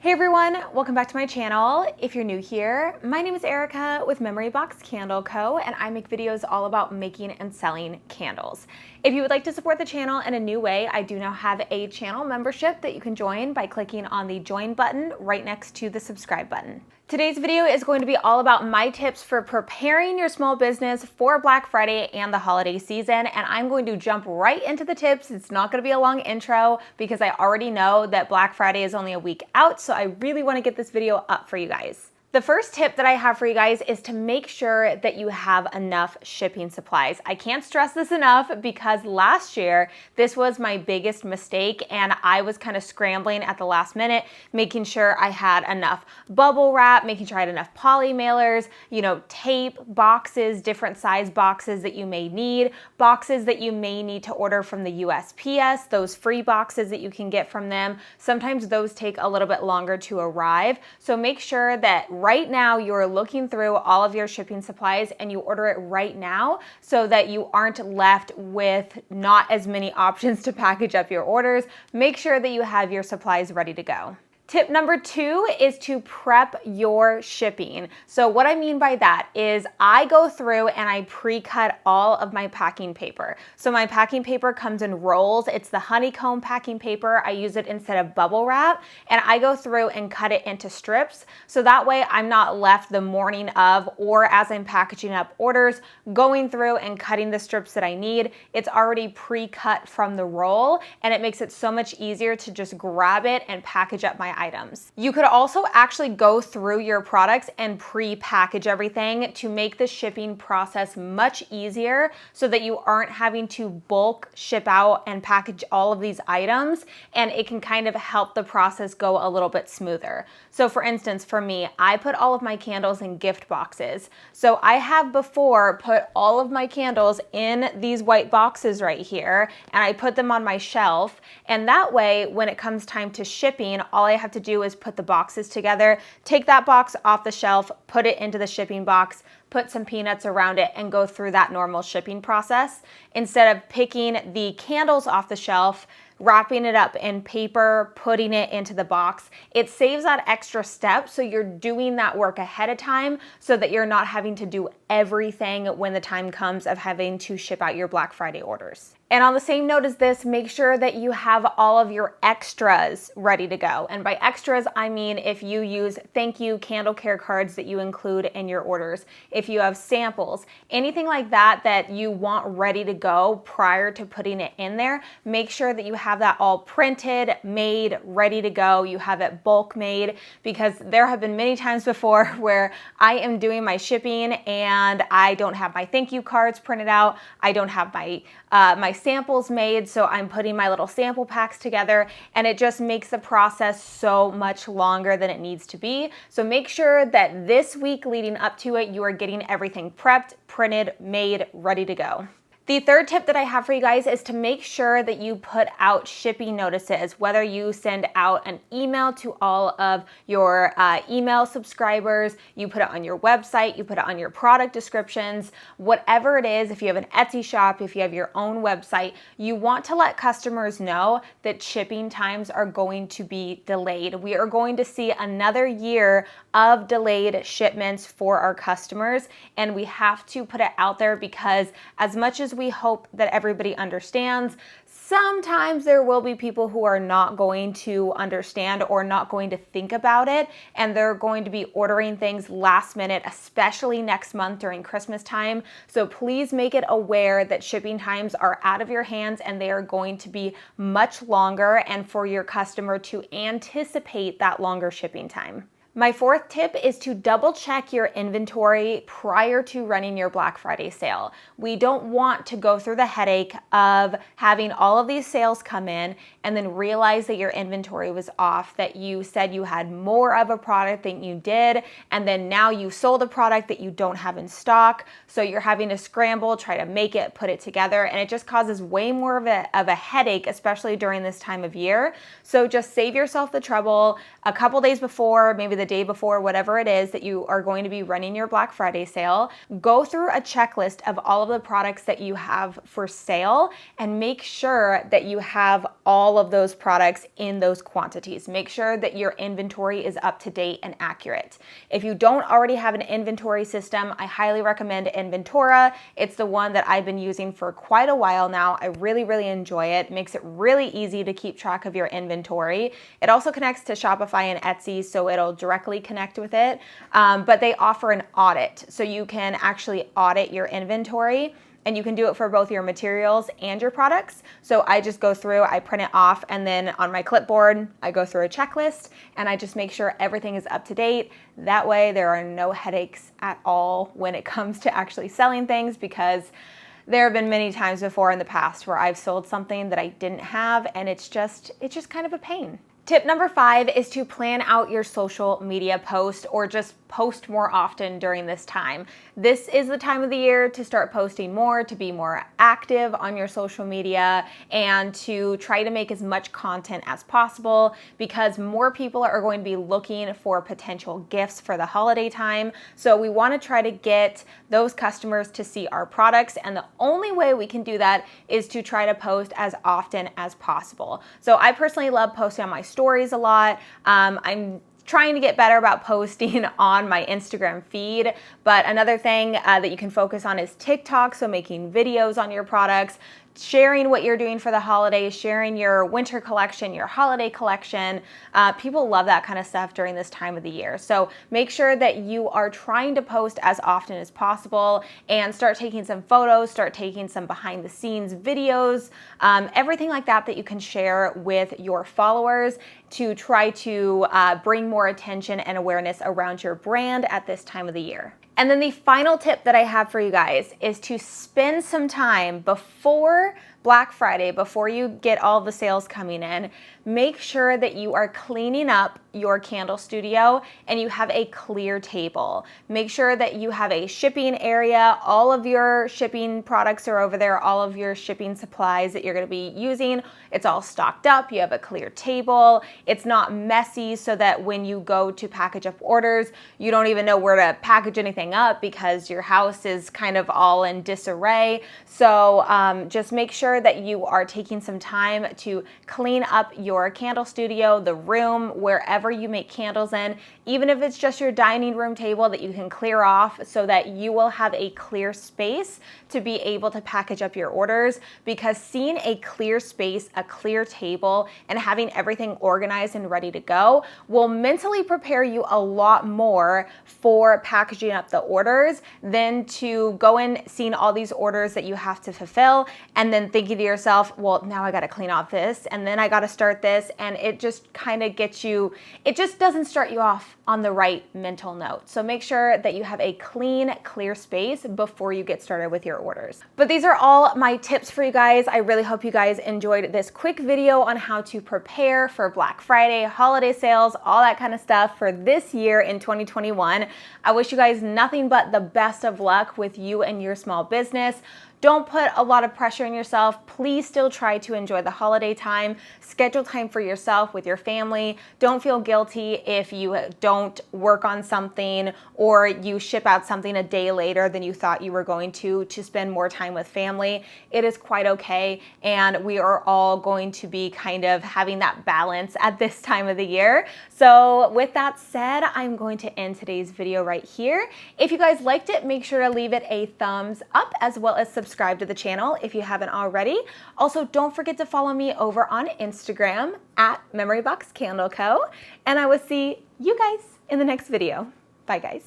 Hey everyone, welcome back to my channel. If you're new here, my name is Erica with Memory Box Candle Co. and I make videos all about making and selling candles. If you would like to support the channel in a new way, I do now have a channel membership that you can join by clicking on the join button right next to the subscribe button. Today's video is going to be all about my tips for preparing your small business for Black Friday and the holiday season, and I'm going to jump right into the tips. It's not going to be a long intro because I already know that Black Friday is only a week out, so I really want to get this video up for you guys. The first tip that I have for you guys is to make sure that you have enough shipping supplies. I can't stress this enough because last year, this was my biggest mistake and I was kind of scrambling at the last minute, making sure I had enough bubble wrap, making sure I had enough poly mailers, tape, boxes, different size boxes that you may need, boxes that you may need to order from the USPS, those free boxes that you can get from them. Sometimes those take a little bit longer to arrive. So make sure that right now you're looking through all of your shipping supplies and you order it right now so that you aren't left with not as many options to package up your orders. Make sure that you have your supplies ready to go. Tip number 2 is to prep your shipping. So what I mean by that is I go through and I pre-cut all of my packing paper. So my packing paper comes in rolls. It's the honeycomb packing paper. I use it instead of bubble wrap, and I go through and cut it into strips. So that way I'm not left the morning of or as I'm packaging up orders, going through and cutting the strips that I need. It's already pre-cut from the roll, and it makes it so much easier to just grab it and package up my items. You could also actually go through your products and pre-package everything to make the shipping process much easier so that you aren't having to bulk ship out and package all of these items, and it can kind of help the process go a little bit smoother. So for instance, for me, I put all of my candles in gift boxes. So I have before put all of my candles in these white boxes right here, and I put them on my shelf, and that way when it comes time to shipping, all I have to do is put the boxes together, take that box off the shelf, put it into the shipping box, put some peanuts around it, and go through that normal shipping process instead of picking the candles off the shelf, wrapping it up in paper, putting it into the box. It saves that extra step, so you're doing that work ahead of time so that you're not having to do everything when the time comes of having to ship out your Black Friday orders. And on the same note as this, make sure that you have all of your extras ready to go. And by extras, I mean if you use thank you candle care cards that you include in your orders, if you have samples, anything like that that you want ready to go prior to putting it in there, make sure that you have that all printed, made, ready to go. You have it bulk made, because there have been many times before where I am doing my shipping and I don't have my thank you cards printed out. I don't have my samples made, so I'm putting my little sample packs together, and it just makes the process so much longer than it needs to be. So make sure that this week leading up to it, you are getting everything prepped, printed, made, ready to go. The third tip that I have for you guys is to make sure that you put out shipping notices, whether you send out an email to all of your email subscribers, you put it on your website, you put it on your product descriptions, whatever it is. If you have an Etsy shop, if you have your own website, you want to let customers know that shipping times are going to be delayed. We are going to see another year of delayed shipments for our customers, and we have to put it out there because as much as we hope that everybody understands, sometimes there will be people who are not going to understand or not going to think about it, and they're going to be ordering things last minute, especially next month during Christmas time. So please make it aware that shipping times are out of your hands and they are going to be much longer, and for your customer to anticipate that longer shipping time. My fourth tip is to double check your inventory prior to running your Black Friday sale. We don't want to go through the headache of having all of these sales come in and then realize that your inventory was off, that you said you had more of a product than you did, and then now you sold a product that you don't have in stock. So you're having to scramble, try to make it, put it together, and it just causes way more of a headache, especially during this time of year. So just save yourself the trouble. A couple days before, maybe the the day before, whatever it is that you are going to be running your Black Friday sale, go through a checklist of all of the products that you have for sale and make sure that you have all of those products in those quantities. Make sure that your inventory is up to date and accurate. If you don't already have an inventory system, I highly recommend Inventora. It's the one that I've been using for quite a while now. I really, really enjoy it. It makes it really easy to keep track of your inventory. It also connects to Shopify and Etsy, so it'll directly connect with it. But they offer an audit, so you can actually audit your inventory, and you can do it for both your materials and your products. So I just go through, I print it off, and then on my clipboard, I go through a checklist, and I just make sure everything is up to date. That way there are no headaches at all when it comes to actually selling things, because there have been many times before in the past where I've sold something that I didn't have, and it's just kind of a pain. Tip number 5 is to plan out your social media post, or just post more often during this time. This is the time of the year to start posting more, to be more active on your social media, and to try to make as much content as possible, because more people are going to be looking for potential gifts for the holiday time. So we want to try to get those customers to see our products, and the only way we can do that is to try to post as often as possible. So I personally love posting on my stories a lot. I'm trying to get better about posting on my Instagram feed, but another thing that you can focus on is TikTok, so making videos on your products, sharing what you're doing for the holidays, sharing your winter collection, your holiday collection. People love that kind of stuff during this time of the year. So make sure that you are trying to post as often as possible, and start taking some photos, start taking some behind the scenes videos, everything like that that you can share with your followers to try to bring more attention and awareness around your brand at this time of the year. And then the final tip that I have for you guys is to spend some time before Black Friday, before you get all the sales coming in, make sure that you are cleaning up your candle studio and you have a clear table. Make sure that you have a shipping area. All of your shipping products are over there, all of your shipping supplies that you're going to be using. It's all stocked up. You have a clear table. It's not messy, so that when you go to package up orders, you don't even know where to package anything up because your house is kind of all in disarray. So just make sure that you are taking some time to clean up your candle studio, the room, wherever you make candles in, even if it's just your dining room table that you can clear off, so that you will have a clear space to be able to package up your orders. Because seeing a clear space, a clear table, and having everything organized and ready to go will mentally prepare you a lot more for packaging up the orders than to go in seeing all these orders that you have to fulfill and then thinking to yourself, well, now I got to clean off this, and then I got to start this, and it just kind of gets you, it just doesn't start you off on the right mental note. So make sure that you have a clean, clear space before you get started with your orders. But these are all my tips for you guys. I really hope you guys enjoyed this quick video on how to prepare for Black Friday, holiday sales, all that kind of stuff for this year in 2021. I wish you guys nothing but the best of luck with you and your small business. Don't put a lot of pressure on yourself. Please still try to enjoy the holiday time. Schedule time for yourself with your family. Don't feel guilty if you don't work on something or you ship out something a day later than you thought you were going to spend more time with family. It is quite okay, and we are all going to be kind of having that balance at this time of the year. So with that said, I'm going to end today's video right here. If you guys liked it, make sure to leave it a thumbs up, as well as subscribe to the channel if you haven't already. Also, don't forget to follow me over on Instagram at MemoryBoxCandleCo, and I will see you guys in the next video. Bye, guys.